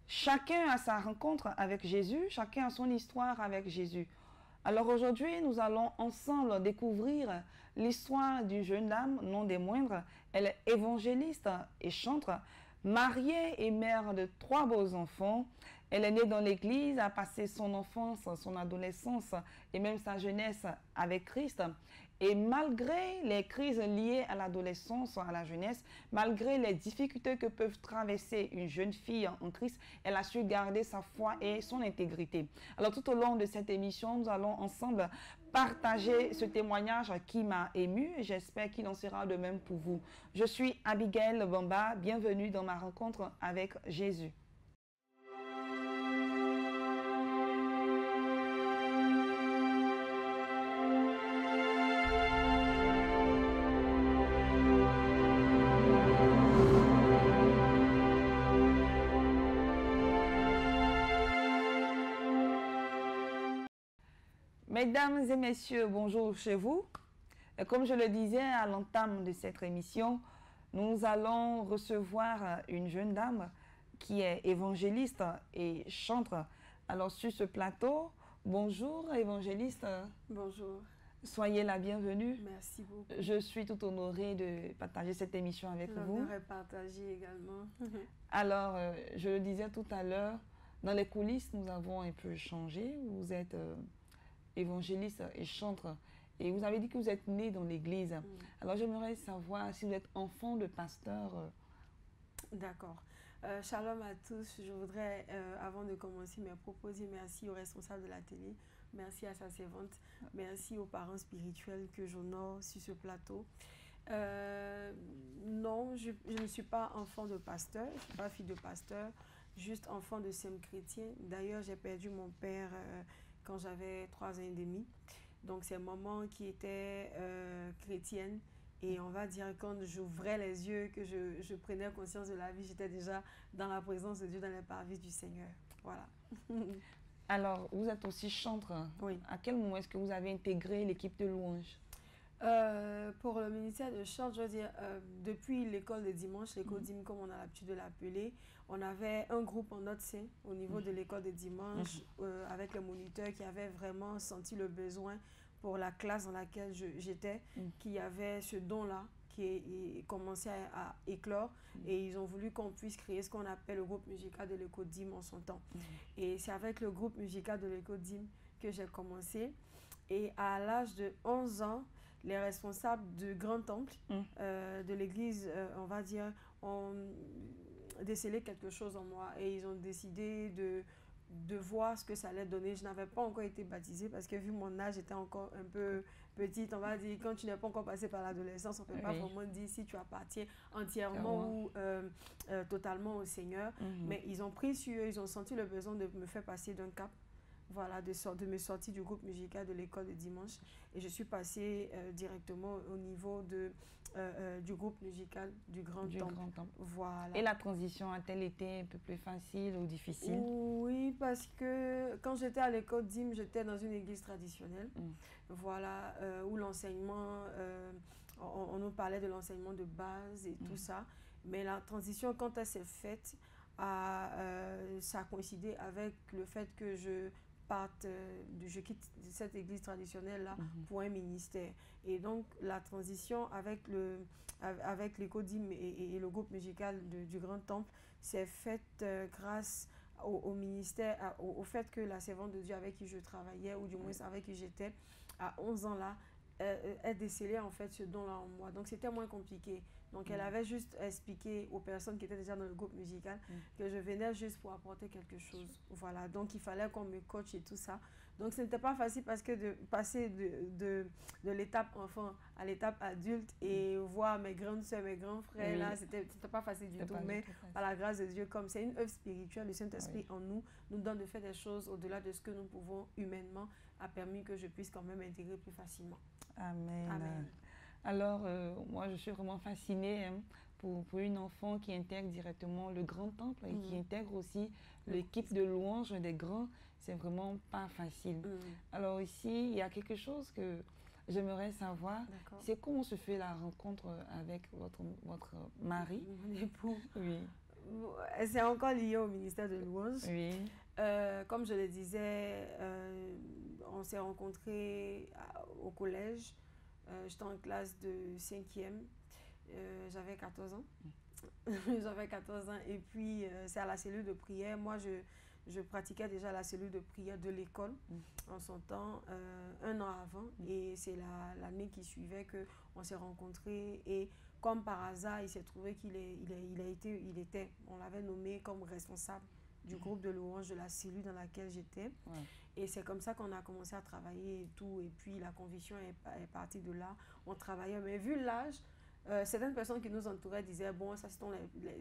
Chacun a sa rencontre avec Jésus, chacun a son histoire avec Jésus. Alors aujourd'hui, nous allons ensemble découvrir l'histoire d'une jeune dame, non des moindres. Elle est évangéliste et chantre, mariée et mère de 3 beaux enfants. Elle est née dans l'église, a passé son enfance, son adolescence et même sa jeunesse avec Christ. Et malgré les crises liées à l'adolescence, à la jeunesse, malgré les difficultés que peuvent traverser une jeune fille en Christ, elle a su garder sa foi et son intégrité. Alors tout au long de cette émission, nous allons ensemble partager ce témoignage qui m'a ému et j'espère qu'il en sera de même pour vous. Je suis Abigail Bamba, bienvenue dans ma rencontre avec Jésus. Mesdames et messieurs, bonjour chez vous. Et comme je le disais à l'entame de cette émission, nous allons recevoir une jeune dame qui est évangéliste et chantre. Alors sur ce plateau, bonjour évangéliste. Bonjour. Soyez la bienvenue. Merci beaucoup. Je suis tout honorée de partager cette émission avec vous. L'honneur est partagé également. Alors, je le disais tout à l'heure, dans les coulisses, nous avons un peu changé. Vous êtes évangéliste et chantre. Et vous avez dit que vous êtes né dans l'église. Alors, j'aimerais savoir si vous êtes enfant de pasteur. D'accord. Shalom à tous. Je voudrais, avant de commencer, me proposer merci au responsable de la télé, merci à sa servante, merci aux parents spirituels que j'honore sur ce plateau. Non, je ne suis pas enfant de pasteur, je ne suis pas fille de pasteur, juste enfant de SEM chrétien. D'ailleurs, j'ai perdu mon père quand j'avais 3 ans et demi. Donc, c'est maman qui était chrétienne. Et on va dire, quand j'ouvrais les yeux, que je prenais conscience de la vie, j'étais déjà dans la présence de Dieu, dans les parvis du Seigneur. Voilà. Alors, vous êtes aussi chantre. Oui. À quel moment est-ce que vous avez intégré l'équipe de louange? Pour le ministère de chant, je veux dire, depuis l'école de dimanche, l'école DIM comme on a l'habitude de l'appeler, on avait un groupe en notre sein au niveau de l'école de dimanche avec les moniteurs qui avaient vraiment senti le besoin pour la classe dans laquelle j'étais, qui avait ce don-là qui commençait à éclore et ils ont voulu qu'on puisse créer ce qu'on appelle le groupe musical de l'école DIM en son temps. Et c'est avec le groupe musical de l'école DIM que j'ai commencé. Et à l'âge de 11 ans, les responsables du Grand Temple de l'église, on va dire, ont décelé quelque chose en moi et ils ont décidé de voir ce que ça allait donner. Je n'avais pas encore été baptisée parce que vu mon âge, j'étais encore un peu petite. On va dire, quand tu n'es pas encore passé par l'adolescence, on ne peut pas vraiment dire si tu appartiens entièrement ou totalement au Seigneur. Mais ils ont pris sur eux, ils ont senti le besoin de me faire passer d'un cap. Voilà, de me sortir du groupe musical de l'école de dimanche. Et je suis passée directement au niveau du groupe musical du Grand Temple. Voilà. Et la transition a-t-elle été un peu plus facile ou difficile? Oui, parce que quand j'étais à l'école DIM, j'étais dans une église traditionnelle. Voilà, où l'enseignement, on nous parlait de l'enseignement de base et tout ça. Mais la transition, quand elle s'est faite, ça a coïncidé avec le fait que je quitte cette église traditionnelle-là pour un ministère. Et donc, la transition avec l'école DIM et le groupe musical du Grand Temple s'est faite grâce au ministère, au fait que la servante de Dieu avec qui je travaillais, ou du moins avec qui j'étais, à 11 ans là, elle décelait en fait ce don-là en moi. Donc, c'était moins compliqué. Donc, elle avait juste expliqué aux personnes qui étaient déjà dans le groupe musical que je venais juste pour apporter quelque chose. Voilà. Donc, il fallait qu'on me coach et tout ça. Donc, ce n'était pas facile parce que de passer de l'étape enfant à l'étape adulte et voir mes grandes soeurs, mes grands frères, là, c'était pas facile du tout. Mais par la grâce de Dieu, comme c'est une œuvre spirituelle, le Saint-Esprit en nous donne de faire des choses au-delà de ce que nous pouvons humainement, a permis que je puisse quand même intégrer plus facilement. Amen. Amen. Alors, moi, je suis vraiment fascinée pour une enfant qui intègre directement le Grand Temple et qui intègre aussi l'équipe de louange des grands. C'est vraiment pas facile. Alors ici, il y a quelque chose que j'aimerais savoir. C'est comment se fait la rencontre avec votre mari? Mon époux. Oui. C'est encore lié au ministère de louange. Oui. Comme je le disais, on s'est rencontrés au collège. J'étais en classe de 5e. J'avais 14 ans. J'avais 14 ans. Et puis, c'est à la cellule de prière. Moi, je pratiquais déjà la cellule de prière de l'école en son temps, un an avant. Et c'est l'année qui suivait qu'on s'est rencontrés. Et comme par hasard, il s'est trouvé on l'avait nommé comme responsable du groupe de louange de la cellule dans laquelle j'étais. Ouais. Et c'est comme ça qu'on a commencé à travailler et tout. Et puis la conviction est partie de là. On travaillait, mais vu l'âge, certaines personnes qui nous entouraient disaient, bon, ça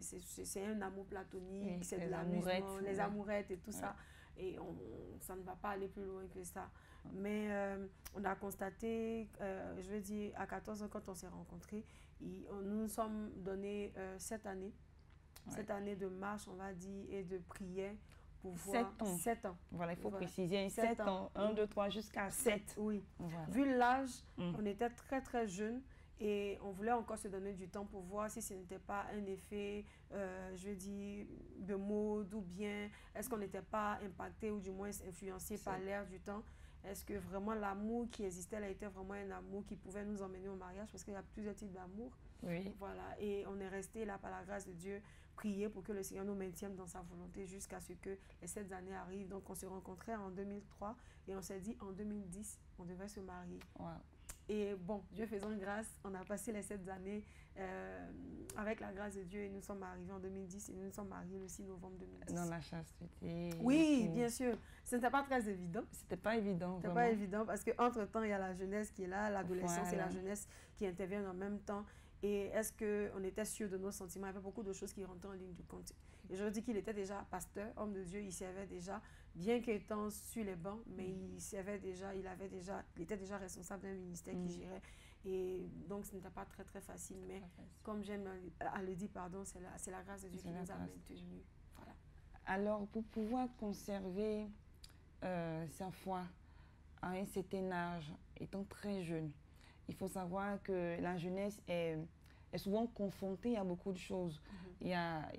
c'est un amour platonique, c'est de l'amusement, les amourettes et tout ça. Et ça ne va pas aller plus loin que ça. Mais on a constaté, je veux dire, à 14 ans, quand on s'est rencontrés, nous nous sommes donné cette année de marche, on va dire, et de prière pour voir 7 ans. Voilà, il faut préciser, 7 ans. 1, 2, 3, jusqu'à 7. Oui. Voilà. Vu l'âge, on était très, très jeunes. Et on voulait encore se donner du temps pour voir si ce n'était pas un effet, je veux dire, de mode ou bien est-ce qu'on n'était pas impacté ou du moins influencé par l'air du temps. Est-ce que vraiment l'amour qui existait là était vraiment un amour qui pouvait nous emmener au mariage parce qu'il y a plusieurs types d'amour. Oui. Voilà. Et on est resté là par la grâce de Dieu, prier pour que le Seigneur nous maintienne dans sa volonté jusqu'à ce que les 7 années arrivent. Donc on se rencontrait en 2003 et on s'est dit en 2010, on devait se marier. Wow. Et bon, Dieu faisant grâce, on a passé les 7 années avec la grâce de Dieu et nous sommes arrivés en 2010 et nous nous sommes mariés le 6 novembre 2010. Dans la chasteté. Oui, bien sûr. Ce n'était pas très évident. C'était pas évident. C'était pas évident parce qu'entre-temps, il y a la jeunesse qui est là, l'adolescence et la jeunesse qui interviennent en même temps. Et est-ce qu'on était sûr de nos sentiments? Il y avait beaucoup de choses qui rentraient en ligne du compte. Et je dis qu'il était déjà pasteur, homme de Dieu, il servait déjà, bien qu'étant sur les bancs, mais il servait déjà, il était déjà responsable d'un ministère qui gérait. Et donc, ce n'était pas très, très facile. Mais comme j'aime à le dire, pardon, c'est la grâce de Dieu qui nous a maintenus. Voilà. Alors, pour pouvoir conserver sa foi à un certain âge, étant très jeune, il faut savoir que la jeunesse est souvent confrontée à beaucoup de choses. Il y a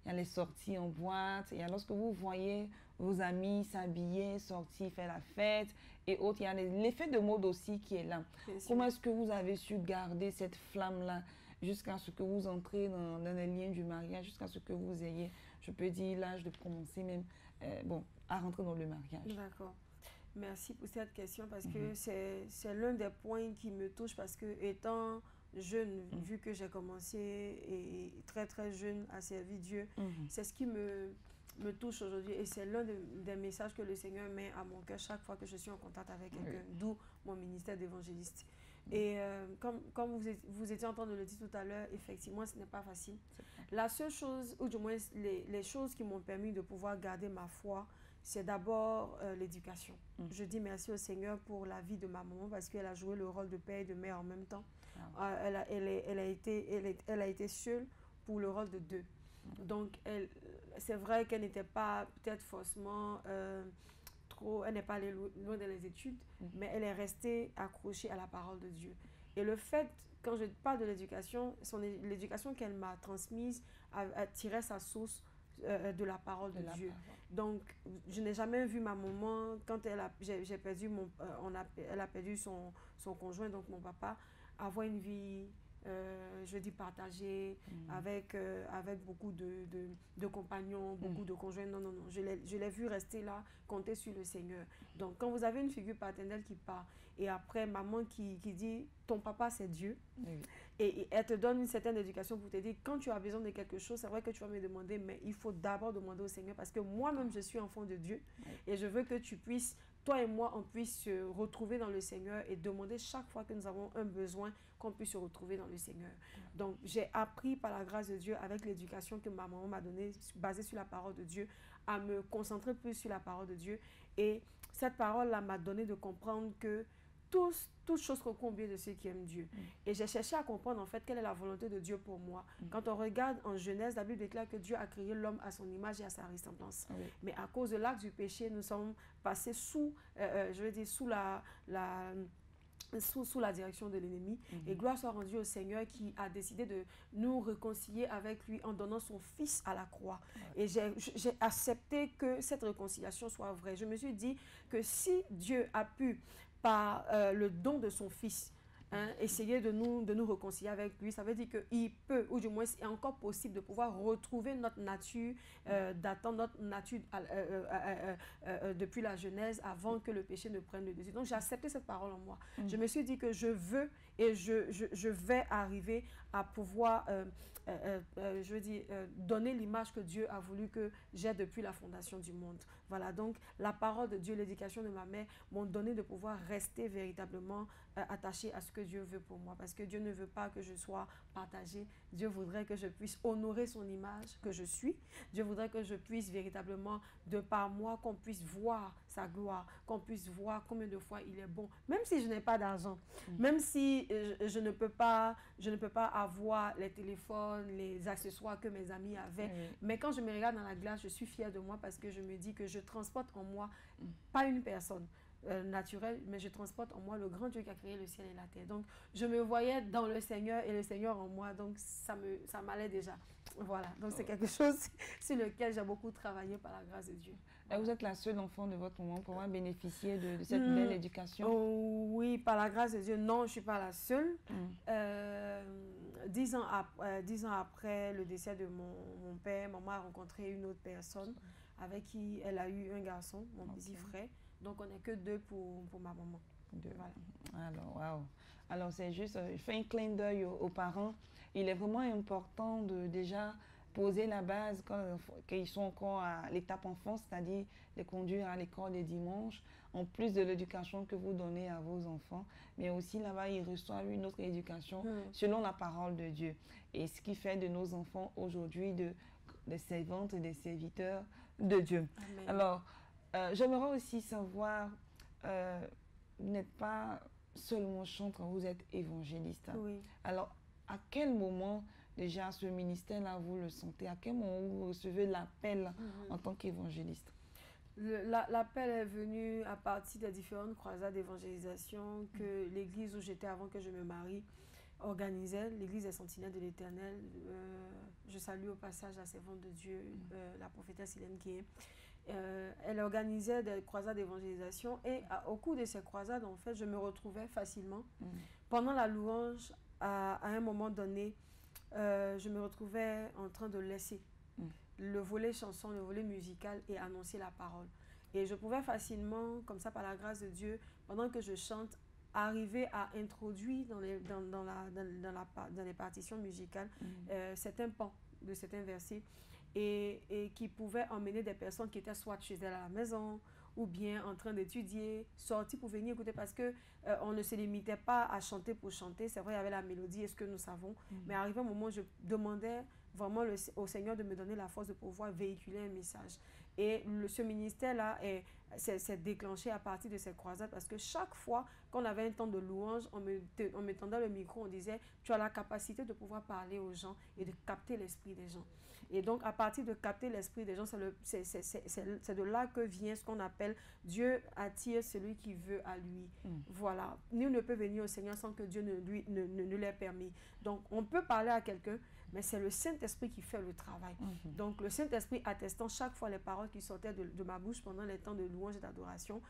les sorties en boîte, il y a lorsque vous voyez vos amis s'habiller, sortir, faire la fête et autres, il y a l'effet de mode aussi qui est là. Comment est-ce que vous avez su garder cette flamme-là jusqu'à ce que vous entrez dans le lien du mariage, jusqu'à ce que vous ayez, je peux dire, l'âge de commencer même à rentrer dans le mariage? D'accord. Merci pour cette question parce que c'est l'un des points qui me touche parce que étant jeune, vu que j'ai commencé et très très jeune à servir Dieu, c'est ce qui me touche aujourd'hui et c'est l'un des messages que le Seigneur met à mon cœur chaque fois que je suis en contact avec quelqu'un, d'où mon ministère d'évangéliste. Et comme vous étiez en train de le dire tout à l'heure, effectivement, ce n'est pas facile. La seule chose, ou du moins les choses qui m'ont permis de pouvoir garder ma foi, c'est d'abord l'éducation. Je dis merci au Seigneur pour la vie de ma maman parce qu'elle a joué le rôle de père et de mère en même temps. Elle a été seule pour le rôle de deux. Donc, c'est vrai qu'elle n'était pas peut-être forcément elle n'est pas allée loin dans les études, mais elle est restée accrochée à la parole de Dieu. Et le fait, quand je parle de l'éducation, l'éducation qu'elle m'a transmise a tiré sa source de la parole de Dieu. Donc, je n'ai jamais vu ma maman, quand elle a perdu son conjoint, donc mon papa, avoir une vie, je dis partagée, avec beaucoup de compagnons, beaucoup de conjoints. Non, non, non. Je l'ai vu rester là, compter sur le Seigneur. Donc, quand vous avez une figure paternelle qui part, et après, maman qui dit, ton papa, c'est Dieu, et elle te donne une certaine éducation pour te dire, quand tu as besoin de quelque chose, c'est vrai que tu vas me demander, mais il faut d'abord demander au Seigneur, parce que moi-même, je suis enfant de Dieu, et je veux que tu puisses, toi et moi, on puisse se retrouver dans le Seigneur et demander chaque fois que nous avons un besoin, qu'on puisse se retrouver dans le Seigneur. Donc, j'ai appris par la grâce de Dieu, avec l'éducation que ma maman m'a donnée, basée sur la parole de Dieu, à me concentrer plus sur la parole de Dieu. Et cette parole-là m'a donné de comprendre que toutes choses concombent de ceux qui aiment Dieu. Et j'ai cherché à comprendre en fait quelle est la volonté de Dieu pour moi. Quand on regarde en Genèse, la Bible déclare que Dieu a créé l'homme à son image et à sa ressemblance. Mais à cause de l'acte du péché, nous sommes passés sous, sous sous la direction de l'ennemi. Et gloire soit rendue au Seigneur qui a décidé de nous réconcilier avec lui en donnant son Fils à la croix. Et j'ai accepté que cette réconciliation soit vraie. Je me suis dit que si Dieu a pu, par le don de son Fils, essayer de nous réconcilier avec lui, ça veut dire qu'il peut, ou du moins c'est encore possible de pouvoir retrouver notre nature datant notre nature depuis la Genèse, avant que le péché ne prenne le dessus. Donc j'ai accepté cette parole en moi. Je me suis dit que je veux et je vais arriver à pouvoir donner l'image que Dieu a voulu que j'ai depuis la fondation du monde. Voilà, donc la parole de Dieu, l'éducation de ma mère m'ont donné de pouvoir rester véritablement attaché à ce que Dieu veut pour moi, parce que Dieu ne veut pas que je sois partagée. Dieu voudrait que je puisse honorer son image que je suis. Dieu voudrait que je puisse véritablement, de par moi, qu'on puisse voir sa gloire, qu'on puisse voir combien de fois il est bon, même si je n'ai pas d'argent, même si je ne peux pas avoir les téléphones, les accessoires que mes amis avaient, mais quand je me regarde dans la glace, je suis fière de moi parce que je me dis que je transporte en moi, pas une personne naturelle, mais je transporte en moi le grand Dieu qui a créé le ciel et la terre. Donc je me voyais dans le Seigneur et le Seigneur en moi, donc ça m'allait déjà. Voilà, donc c'est quelque chose sur lequel j'ai beaucoup travaillé par la grâce de Dieu. Et vous êtes la seule enfant de votre maman pour avoir bénéficié de cette belle éducation? Oui, par la grâce de Dieu, non, je ne suis pas la seule. 10 ans après le décès de mon père, maman a rencontré une autre personne avec qui elle a eu un garçon, mon petit frère. Donc on n'est que 2 pour ma maman. Voilà. Alors, waouh. Alors c'est juste, je fais un clin d'œil aux parents. Il est vraiment important de déjà poser la base quand ils sont encore à l'étape enfance, c'est-à-dire les conduire à l'école les dimanches, en plus de l'éducation que vous donnez à vos enfants, mais aussi là-bas, ils reçoivent une autre éducation selon la parole de Dieu. Et ce qui fait de nos enfants aujourd'hui des servantes et des serviteurs de Dieu. Amen. Alors, j'aimerais aussi savoir, vous n'êtes pas seulement chanteur, vous êtes évangéliste. Oui. Alors, à quel moment déjà ce ministère-là, vous le sentez? À quel moment vous recevez l'appel en tant qu'évangéliste? L'appel est venu à partir des différentes croisades d'évangélisation que l'église où j'étais avant que je me marie organisait, l'église des Sentinelles de l'Éternel. Je salue au passage la servante de Dieu, la prophétesse Hélène Gué. Elle organisait des croisades d'évangélisation et au cours de ces croisades, en fait, je me retrouvais facilement. Pendant la louange, à un moment donné, je me retrouvais en train de laisser le volet chanson, le volet musical et annoncer la parole. Et je pouvais facilement, comme ça par la grâce de Dieu, pendant que je chante, arriver à introduire dans les partitions musicales certains pans de certains versets et qui pouvaient emmener des personnes qui étaient soit chez elles à la maison ou bien en train d'étudier, sortir pour venir écouter parce que on ne se limitait pas à chanter pour chanter. C'est vrai, il y avait la mélodie, est-ce que nous savons, mais arrivé un moment, je demandais vraiment au Seigneur de me donner la force de pouvoir véhiculer un message. Et ce ministère-là s'est déclenché à partir de ces croisades parce que chaque fois qu'on avait un temps de louange, on me tendait le micro, on disait « Tu as la capacité de pouvoir parler aux gens et de capter l'esprit des gens. » Et donc, à partir de capter l'esprit des gens, c'est de là que vient ce qu'on appelle « Dieu attire celui qui veut à lui ». Voilà. Nul ne peut venir au Seigneur sans que Dieu ne l'ait permis. Donc, on peut parler à quelqu'un, mais c'est le Saint-Esprit qui fait le travail. Donc, le Saint-Esprit attestant chaque fois les paroles qui sortaient de ma bouche pendant les temps de louange et d'adoration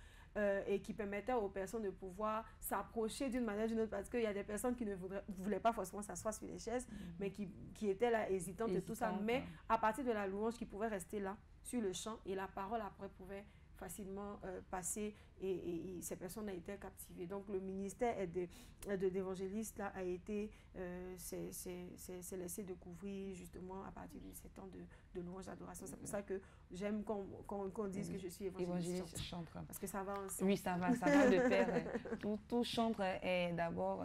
et qui permettaient aux personnes de pouvoir s'approcher d'une manière ou d'une autre parce qu'il y a des personnes qui ne voulaient pas forcément s'asseoir sur les chaises, mais qui étaient là hésitantes et tout ça. Mais à partir de la louange, qui pouvaient rester là sur le champ et la parole après pouvait facilement passer et ces personnes ont été captivées. Donc le ministère d'évangéliste là a été s'est laissé découvrir justement à partir de ces temps de louange d'adoration. C'est pour ça que j'aime qu'on dise que je suis évangéliste chanteur. Parce que ça va ensemble. Oui, ça va de pair. Tout chanteur est d'abord,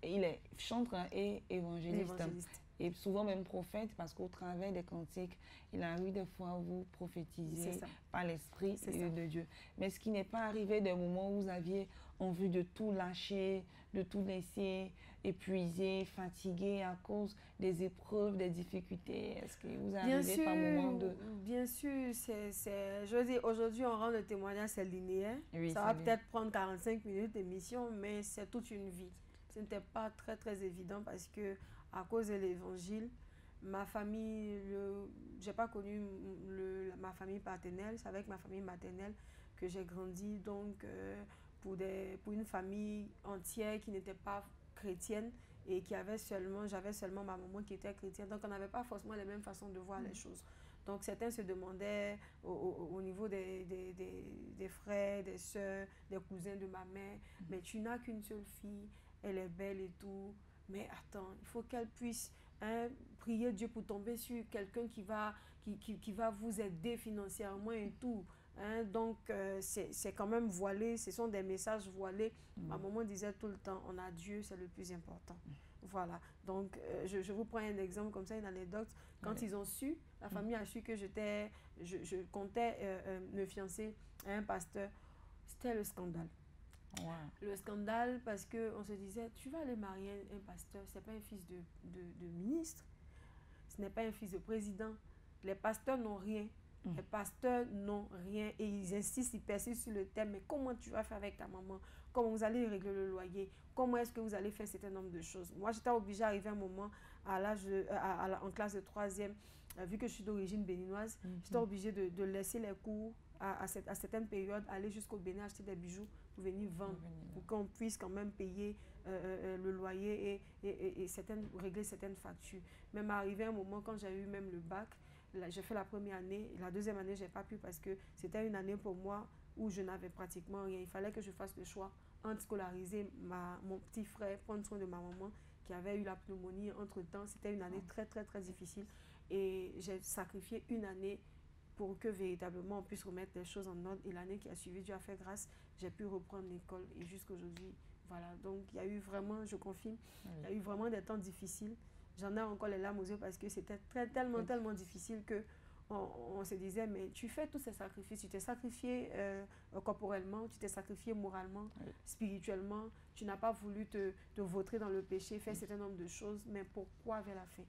il est chanteur et évangéliste. et souvent même prophète, parce qu'au travers des cantiques, il arrive des fois où vous prophétisez par l'Esprit de Dieu. Mais ce qui n'est pas arrivé des moments où vous aviez envie de tout lâcher, de tout laisser, épuisé, fatigué à cause des épreuves, des difficultés. Est-ce que vous arrivez par moment de... Bien sûr, je veux dire, aujourd'hui, on rend le témoignage, c'est linéaire. Oui, ça va peut-être prendre 45 minutes d'émission, mais c'est toute une vie. Ce n'était pas très, très évident parce que, à cause de l'évangile, ma famille, j'ai pas connu ma famille paternelle, c'est avec ma famille maternelle que j'ai grandi. Donc, pour une famille entière qui n'était pas chrétienne et j'avais seulement ma maman qui était chrétienne. Donc, on n'avait pas forcément les mêmes façons de voir les choses. Donc, certains se demandaient au niveau des frères, des sœurs, des cousins de ma mère, mais tu n'as qu'une seule fille, elle est belle et tout, mais attends, il faut qu'elle puisse prier Dieu pour tomber sur quelqu'un qui va vous aider financièrement et tout. Donc, c'est quand même voilé, ce sont des messages voilés. Ma maman disait tout le temps, on a Dieu, c'est le plus important. Voilà, donc je vous prends un exemple comme ça, une anecdote. Quand ils ont su, la famille a su que je comptais me fiancer à un pasteur, c'était le scandale. Wow. Le scandale parce qu'on se disait, tu vas aller marier un pasteur, ce n'est pas un fils de ministre, ce n'est pas un fils de président. Les pasteurs n'ont rien. Les pasteurs n'ont rien et ils insistent, ils persistent sur le thème. Mais comment tu vas faire avec ta maman? Comment vous allez régler le loyer? Comment est-ce que vous allez faire un certain nombre de choses? Moi, j'étais obligée d'arriver à un moment en classe de 3e, vu que je suis d'origine béninoise, j'étais obligée de laisser les cours à certaines périodes, aller jusqu'au Bénin, acheter des bijoux pour venir vendre, pour qu'on puisse quand même payer le loyer et régler certaines factures. Même arrivé un moment, quand j'ai eu même le bac, j'ai fait la première année, la deuxième année, je n'ai pas pu parce que c'était une année pour moi où je n'avais pratiquement rien. Il fallait que je fasse le choix entre scolariser mon petit frère, prendre soin de ma maman qui avait eu la pneumonie entre-temps. C'était une année très, très, très difficile. Et j'ai sacrifié une année pour que véritablement on puisse remettre les choses en ordre. Et l'année qui a suivi, Dieu a fait grâce, j'ai pu reprendre l'école. Et jusqu'aujourd'hui, voilà. Donc, il y a eu vraiment, je confirme, il y a eu vraiment des temps difficiles. J'en ai encore les larmes aux yeux parce que c'était tellement difficile que on se disait, mais tu fais tous ces sacrifices, tu t'es sacrifié corporellement, tu t'es sacrifié moralement, spirituellement, tu n'as pas voulu te vautrer dans le péché, faire un certain nombre de choses, mais pourquoi vers la fin?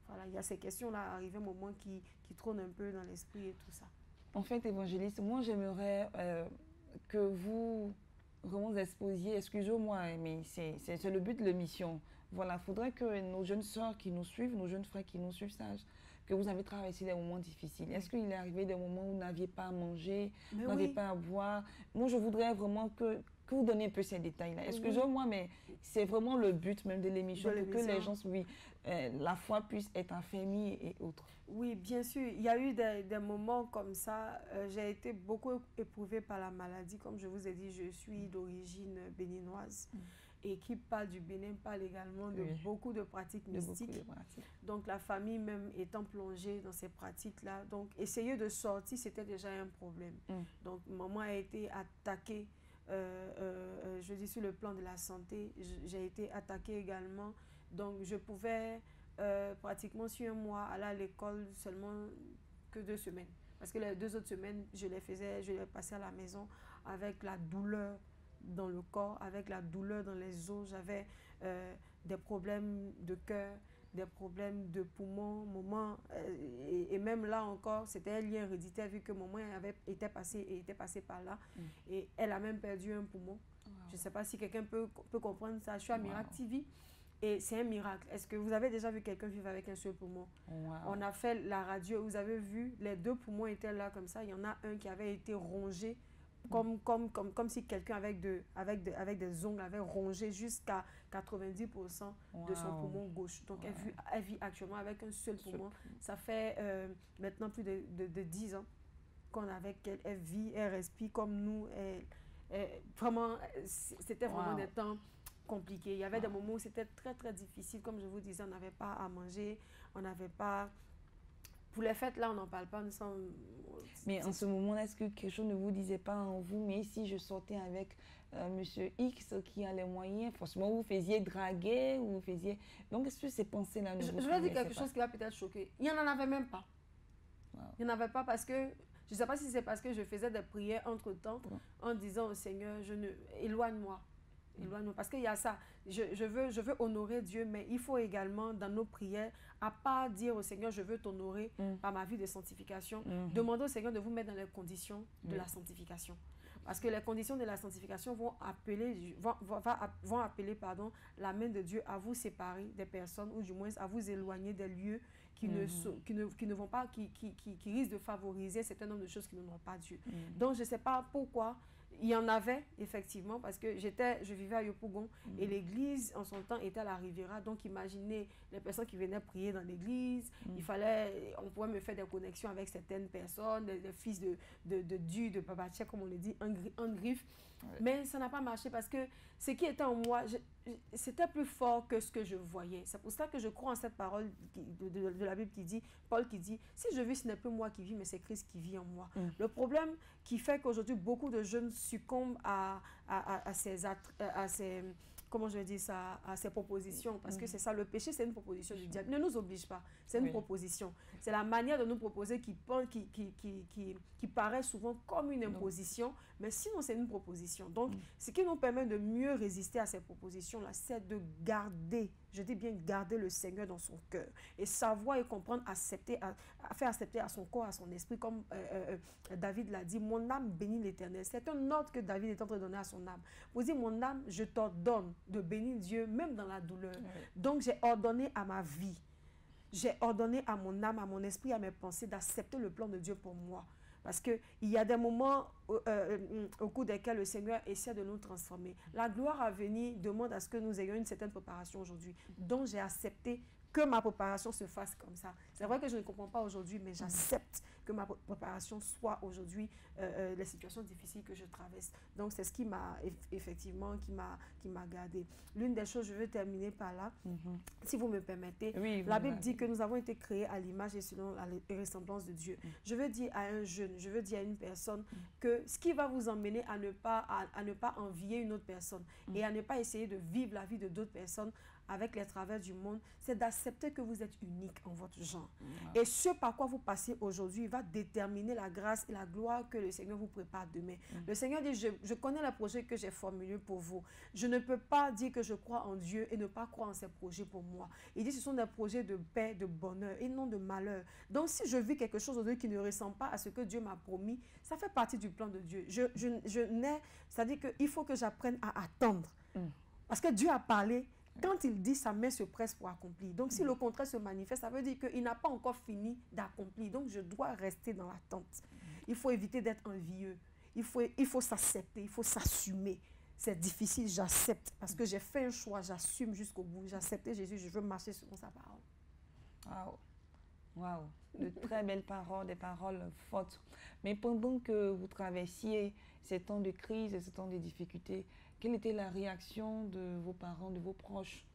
Voilà, il y a ces questions-là arrivent un moment qui trônent un peu dans l'esprit et tout ça. En fait, évangéliste, moi j'aimerais que vous vraiment exposiez, excusez-moi, mais c'est le but de l'émission. Voilà, il faudrait que nos jeunes sœurs qui nous suivent, nos jeunes frères qui nous suivent sachent que vous avez traversé des moments difficiles. Est-ce qu'il est arrivé des moments où vous n'aviez pas à manger, vous n'aviez pas à boire? Moi, je voudrais vraiment que vous donniez un peu ces détails-là. Excusez-moi, mais c'est vraiment le but même de l'émission, pour que les gens, la foi puisse être affermie et autres. Oui, bien sûr. Il y a eu des moments comme ça. J'ai été beaucoup éprouvée par la maladie. Comme je vous ai dit, je suis d'origine béninoise. Et qui parle du Bénin parle également de beaucoup de pratiques mystiques. Donc la famille même étant plongée dans ces pratiques-là. Donc essayer de sortir, c'était déjà un problème. Donc maman a été attaquée, je dis sur le plan de la santé. J'ai été attaquée également. Donc je pouvais pratiquement sur un mois aller à l'école seulement que 2 semaines. Parce que les 2 autres semaines, je les passais à la maison avec la douleur dans le corps, avec la douleur dans les os. J'avais des problèmes de cœur, des problèmes de poumons. Maman, et même là encore, c'était un lien héréditaire vu que maman était passée par là. Et elle a même perdu un poumon. Je ne sais pas si quelqu'un peut comprendre ça. Je suis à Miracle TV. Et c'est un miracle. Est-ce que vous avez déjà vu quelqu'un vivre avec un seul poumon? On a fait la radio, vous avez vu, les 2 poumons étaient là comme ça. Il y en a un qui avait été rongé, comme si quelqu'un avec des ongles avait rongé jusqu'à 90% de son poumon gauche. Donc elle vit actuellement avec un seul poumon. Ça fait maintenant plus de 10 ans qu'on est avec elle. Elle vit, elle respire comme nous. Vraiment, c'était vraiment des temps compliqué. Il y avait des moments où c'était très, très difficile. Comme je vous disais, on n'avait pas à manger, on n'avait pas... Pour les fêtes, là, on n'en parle pas. Mais en ce moment-là, est-ce que quelque chose ne vous disait pas en vous, mais si je sortais avec Monsieur X qui a les moyens, forcément vous faisiez draguer, ou vous faisiez... Donc, est-ce que ces pensées-là ne vous Je vais dire quelque chose qui va peut-être choquer. Il n'y en avait même pas. Wow. Il n'y en avait pas parce que, je ne sais pas si c'est parce que je faisais des prières entre-temps en disant au Seigneur, éloigne-moi. Éloigne-moi. Parce qu'il y a ça. Je veux honorer Dieu, mais il faut également, dans nos prières, à part dire au Seigneur, je veux t'honorer par ma vie de sanctification, demander au Seigneur de vous mettre dans les conditions de la sanctification. Parce que les conditions de la sanctification vont appeler la main de Dieu à vous séparer des personnes, ou du moins à vous éloigner des lieux qui ne vont pas, qui risquent de favoriser un certain nombre de choses qui n'honorent pas Dieu. Donc, je ne sais pas pourquoi. Il y en avait, effectivement, parce que je vivais à Yopougon et l'église, en son temps, était à la Riviera. Donc, imaginez les personnes qui venaient prier dans l'église. On pouvait me faire des connexions avec certaines personnes, les fils de Dieu, de Babatia, comme on le dit, en griffe. Ouais. Mais ça n'a pas marché parce que ce qui était en moi, c'était plus fort que ce que je voyais. C'est pour ça que je crois en cette parole de la Bible qui dit, Paul qui dit, si je vis, ce n'est plus moi qui vis, mais c'est Christ qui vit en moi. Le problème qui fait qu'aujourd'hui, beaucoup de jeunes succombent à ces comment je vais dire ça, à ces propositions, parce que c'est ça, le péché, c'est une proposition du diable. Ne nous oblige pas, c'est une proposition. C'est la manière de nous proposer qui paraît souvent comme une imposition, mais sinon c'est une proposition. Donc, ce qui nous permet de mieux résister à ces propositions-là, c'est de garder, je dis bien garder le Seigneur dans son cœur, et savoir et comprendre, faire accepter à son corps, à son esprit, comme David l'a dit, mon âme bénit l'Éternel. C'est un ordre que David est en train de donner à son âme. Vous dites, mon âme, je t'ordonne de bénir Dieu, même dans la douleur. Donc, j'ai ordonné à ma vie, j'ai ordonné à mon âme, à mon esprit, à mes pensées, d'accepter le plan de Dieu pour moi. Parce qu'il y a des moments au cours desquels le Seigneur essaie de nous transformer. La gloire à venir demande à ce que nous ayons une certaine préparation aujourd'hui. Donc, j'ai accepté que ma préparation se fasse comme ça. C'est vrai que je ne comprends pas aujourd'hui, mais j'accepte que ma préparation soit aujourd'hui les situations difficiles que je traverse. Donc, c'est ce qui m'a, effectivement, qui m'a gardée. L'une des choses, je veux terminer par là, si vous me permettez. Oui, la Bible dit que nous avons été créés à l'image et selon la ressemblance de Dieu. Je veux dire à un jeune, je veux dire à une personne que ce qui va vous emmener à ne pas envier une autre personne et à ne pas essayer de vivre la vie de d'autres personnes avec les travers du monde, c'est d'accepter que vous êtes unique en votre genre. Et ce par quoi vous passez aujourd'hui va déterminer la grâce et la gloire que le Seigneur vous prépare demain. Le Seigneur dit, je connais les projets que j'ai formulés pour vous. Je ne peux pas dire que je crois en Dieu et ne pas croire en ses projets pour moi. Il dit, ce sont des projets de paix, de bonheur et non de malheur. Donc, si je vis quelque chose aujourd'hui qui ne ressemble pas à ce que Dieu m'a promis, ça fait partie du plan de Dieu. C'est-à-dire qu'il faut que j'apprenne à attendre. Parce que Dieu a parlé. Quand il dit, sa main se presse pour accomplir. Donc, si le contraire se manifeste, ça veut dire qu'il n'a pas encore fini d'accomplir. Donc, je dois rester dans l'attente. Il faut éviter d'être envieux. Il faut s'accepter, il faut s'assumer. C'est difficile, j'accepte. Parce que j'ai fait un choix, j'assume jusqu'au bout. J'ai accepté Jésus, je veux marcher selon sa parole. Waouh. De très belles paroles, des paroles fortes. Mais pendant que vous traversiez ces temps de crise, ces temps de difficultés, quelle était la réaction de vos parents, de vos proches,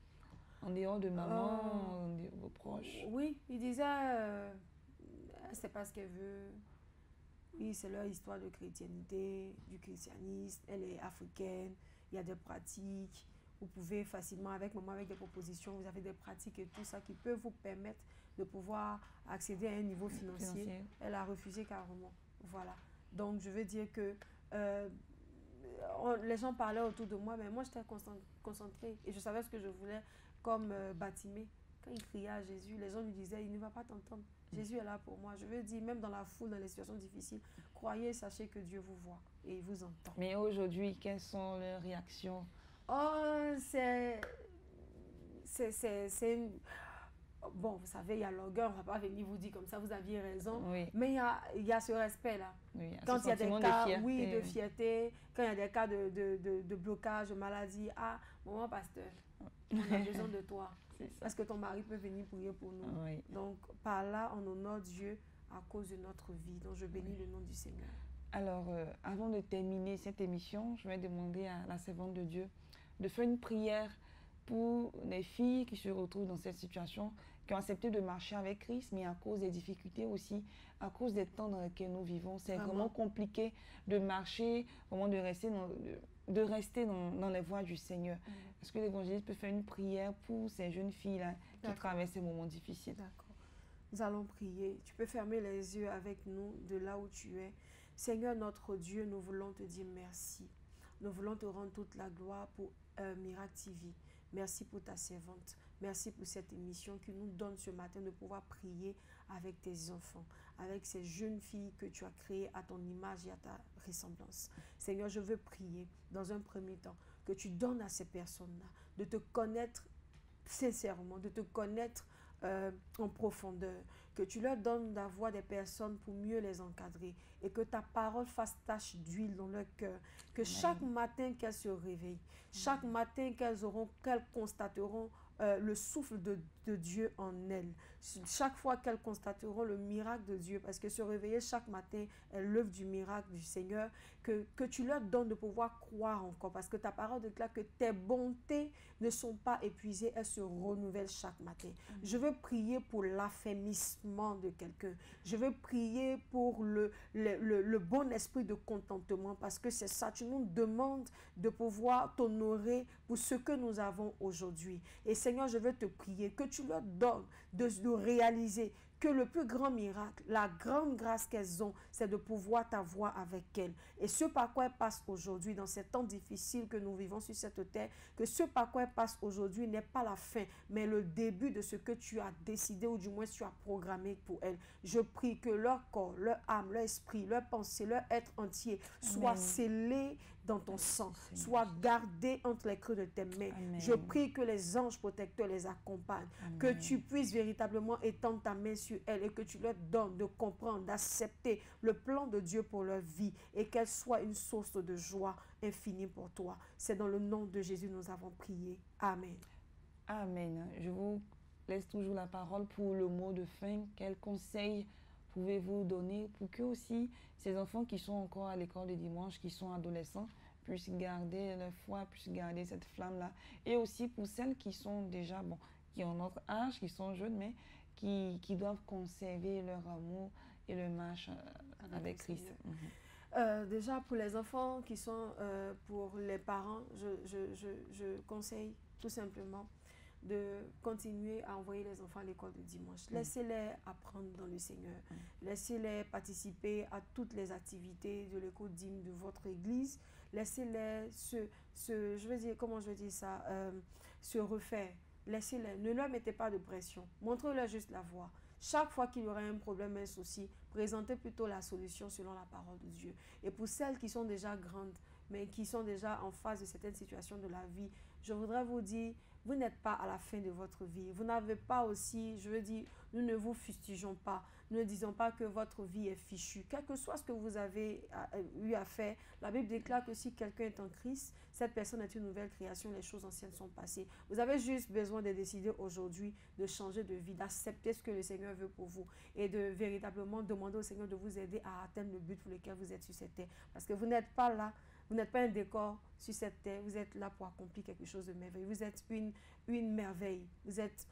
en dehors de maman, de vos proches? Oui, ils disaient, c'est pas ce qu'elle veut. Oui, c'est leur histoire de chrétienté, du christianisme. Elle est africaine, il y a des pratiques. Vous pouvez facilement, avec maman, avec des propositions, vous avez des pratiques et tout ça qui peuvent vous permettre de pouvoir accéder à un niveau financier. Elle a refusé carrément. Voilà. Donc, je veux dire que les gens parlaient autour de moi, mais moi, j'étais concentrée et je savais ce que je voulais, comme Batimée. Quand il criait à Jésus, les gens lui disaient, il ne va pas t'entendre. Jésus est là pour moi. Je veux dire, même dans la foule, dans les situations difficiles, croyez, sachez que Dieu vous voit et il vous entend. Mais aujourd'hui, quelles sont les réactions? Oh, c'est une... Bon, vous savez, il y a l'orgueil, on ne va pas venir vous dire comme ça, vous aviez raison. Oui. Mais il y a ce respect-là. Oui, quand il y a des cas de fierté, quand il y a des cas de blocage, de maladie, maman pasteur, on a besoin de toi. Parce que ton mari peut venir prier pour nous. Oui. Donc, par là, on honore Dieu à cause de notre vie. Donc, je bénis le nom du Seigneur. Alors, avant de terminer cette émission, je vais demander à la servante de Dieu de faire une prière pour les filles qui se retrouvent dans cette situation, qui ont accepté de marcher avec Christ, mais à cause des difficultés aussi, à cause des temps dans lesquels nous vivons. C'est vraiment compliqué de marcher, vraiment de rester dans les voies du Seigneur. Est-ce que l'évangéliste peut faire une prière pour ces jeunes filles-là qui traversent ces moments difficiles? D'accord. Nous allons prier. Tu peux fermer les yeux avec nous de là où tu es. Seigneur notre Dieu, nous voulons te dire merci. Nous voulons te rendre toute la gloire pour Miracle TV. Merci pour ta servante. Merci pour cette émission qui nous donne ce matin de pouvoir prier avec tes enfants, avec ces jeunes filles que tu as créées à ton image et à ta ressemblance. Seigneur, je veux prier dans un premier temps que tu donnes à ces personnes-là de te connaître sincèrement, de te connaître en profondeur, que tu leur donnes d'avoir des personnes pour mieux les encadrer et que ta parole fasse tache d'huile dans leur cœur, que chaque matin qu'elles se réveillent, chaque matin qu'elles constateront le souffle de Dieu en elles. Chaque fois qu'elles constateront le miracle de Dieu, parce que se réveiller chaque matin est l'œuvre du miracle du Seigneur, que tu leur donnes de pouvoir croire encore, parce que ta parole déclare que tes bontés ne sont pas épuisées, elles se renouvellent chaque matin. Je veux prier pour l'affermissement de quelqu'un. Je veux prier pour le bon esprit de contentement, parce que c'est ça, tu nous demandes de pouvoir t'honorer pour ce que nous avons aujourd'hui. Et Seigneur, je veux te prier que tu leur donnes de réaliser que le plus grand miracle, la grande grâce qu'elles ont, c'est de pouvoir t'avoir avec elles. Et ce par quoi elles passent aujourd'hui, dans ces temps difficiles que nous vivons sur cette terre, que ce par quoi elles passent aujourd'hui n'est pas la fin, mais le début de ce que tu as décidé, ou du moins tu as programmé pour elles. Je prie que leur corps, leur âme, leur esprit, leur pensée, leur être entier soient scellés dans ton sang, soient gardés entre les creux de tes mains. Amen. Je prie que les anges protecteurs les accompagnent, que tu puisses véritablement étendre ta main sur elles et que tu leur donnes de comprendre, d'accepter le plan de Dieu pour leur vie et qu'elle soit une source de joie infinie pour toi. C'est dans le nom de Jésus nous avons prié. Amen. Amen. Je vous laisse toujours la parole pour le mot de fin. Quel conseil pouvez-vous donner pour que aussi ces enfants qui sont encore à l'école de dimanche, qui sont adolescents, puissent garder leur foi, puissent garder cette flamme-là. Et aussi pour celles qui sont déjà, qui ont notre âge, qui sont jeunes, mais qui doivent conserver leur amour et leur marche avec Christ. Déjà, pour les enfants qui sont, pour les parents, je conseille tout simplement de continuer à envoyer les enfants à l'école de dimanche. Laissez-les apprendre dans le Seigneur. Laissez-les participer à toutes les activités de l'école d'hymne de votre église. Laissez-les se refaire. Laissez-les. Ne leur mettez pas de pression. Montrez-leur juste la voie. Chaque fois qu'il y aura un problème, un souci, présentez plutôt la solution selon la parole de Dieu. Et pour celles qui sont déjà grandes, mais qui sont déjà en face de certaines situations de la vie, je voudrais vous dire, vous n'êtes pas à la fin de votre vie. Vous n'avez pas aussi, nous ne vous fustigeons pas. Nous ne disons pas que votre vie est fichue. Quel que soit ce que vous avez eu à faire, la Bible déclare que si quelqu'un est en Christ, cette personne est une nouvelle création, les choses anciennes sont passées. Vous avez juste besoin de décider aujourd'hui de changer de vie, d'accepter ce que le Seigneur veut pour vous et de véritablement demander au Seigneur de vous aider à atteindre le but pour lequel vous êtes sur cette terre. Parce que vous n'êtes pas là. Vous n'êtes pas un décor sur cette terre, vous êtes là pour accomplir quelque chose de merveilleux. Vous êtes une merveille. Vous êtes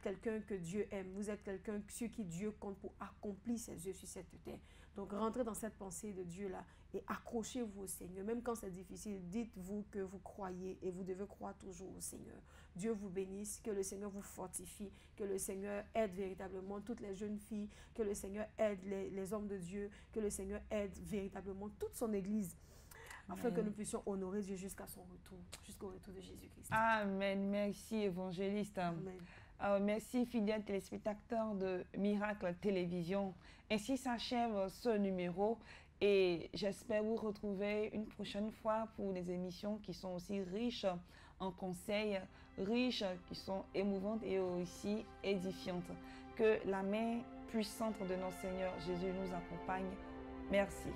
quelqu'un que Dieu aime. Vous êtes quelqu'un sur qui Dieu compte pour accomplir ses œuvres sur cette terre. Donc rentrez dans cette pensée de Dieu-là et accrochez-vous au Seigneur. Même quand c'est difficile, dites-vous que vous croyez et vous devez croire toujours au Seigneur. Dieu vous bénisse, que le Seigneur vous fortifie, que le Seigneur aide véritablement toutes les jeunes filles, que le Seigneur aide les hommes de Dieu, que le Seigneur aide véritablement toute son Église, afin que nous puissions honorer Dieu jusqu'à son retour, jusqu'au retour de Jésus-Christ. Amen. Merci, évangéliste. Amen. Merci, fidèles téléspectateurs de Miracle Télévision. Ainsi s'achève ce numéro et j'espère vous retrouver une prochaine fois pour des émissions qui sont aussi riches en conseils, riches, qui sont émouvantes et aussi édifiantes. Que la main puissante de notre Seigneur Jésus nous accompagne. Merci.